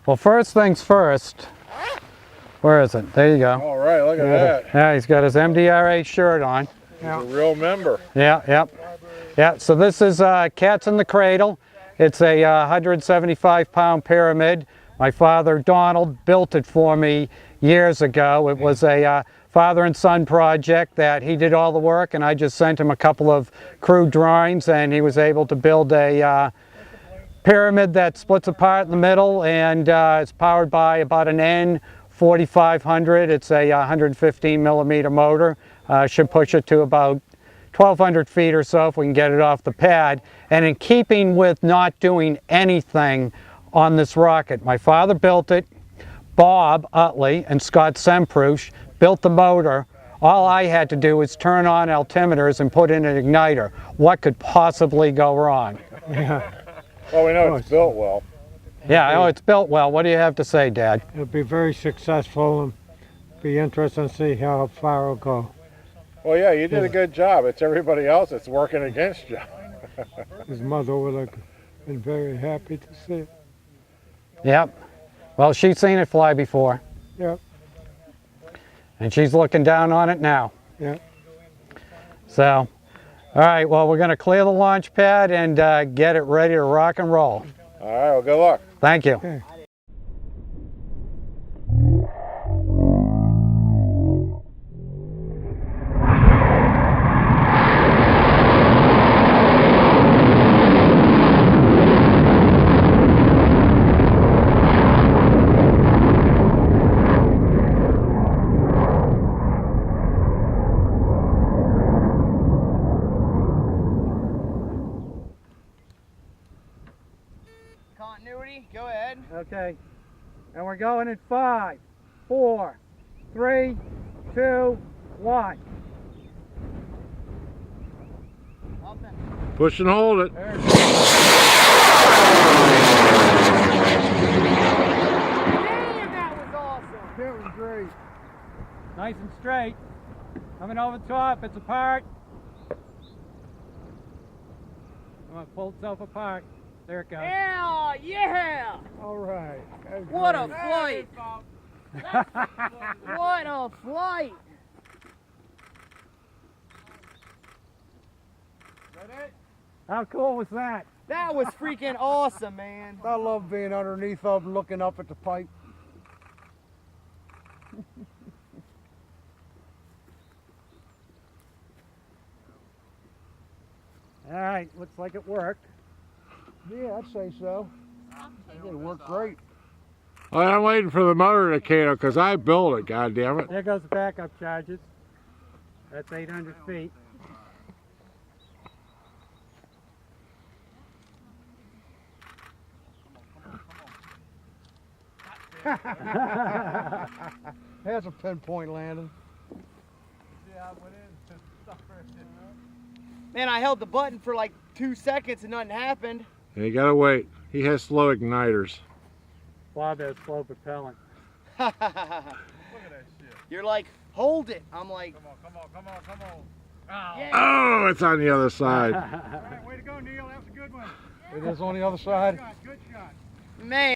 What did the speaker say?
Well, first things first. Where is it? There you go. All right, look at that. Yeah, he's got his MDRA shirt on. He's a real member. Yeah. So this is Cats in the Cradle. It's a 175-pound pyramid. My father, Donald, built it for me years ago. It was a father and son project that he did all the work, and I just sent him a couple of crude drawings, and he was able to build a pyramid that splits apart in the middle, and it's powered by about an N4500. It's a 115 millimeter motor. Should push it to about 1,200 feet or so if we can get it off the pad. And in keeping with not doing anything on this rocket, my father built it, Bob Utley and Scott Sempruch built the motor. All I had to do was turn on altimeters and put in an igniter. What could possibly go wrong? Well, we know it's built well. Yeah, oh, it's built well. What do you have to say, Dad? It'll be very successful and be interesting to see how far it'll go. Well, yeah, you did a good job. It's everybody else that's working against you. His mother would have been very happy to see it. Yep. Well, she's seen it fly before. Yep. And she's looking down on it now. Yep. So, all right, well, we're going to clear the launch pad and get it ready to rock and roll. All right, well, good luck. Thank you. Okay. Continuity, go ahead. Okay. And we're going in 5, 4, 3, 2, 1. Up and Push and hold it. Damn, that was awesome. That was great. Nice and straight. Coming over the top, it's apart. Come on, pull itself apart. There it goes. Yeah! All right. What a flight! What a flight! How cool was that? That was freaking awesome, man. I love being underneath them, looking up at the pipe. All right, looks like it worked. Yeah, I'd say so. It worked great. Well, I'm waiting for the motor to candle because I built it, goddammit. There goes the backup charges. That's 800 feet. That's a pinpoint landing. Man, I held the button for like 2 seconds and nothing happened. You gotta wait. He has slow igniters. Bob has slow propellant. Look at that shit. You're like, hold it. I'm like, Come on. yeah. Oh, it's on the other side. It is on the other side. Man.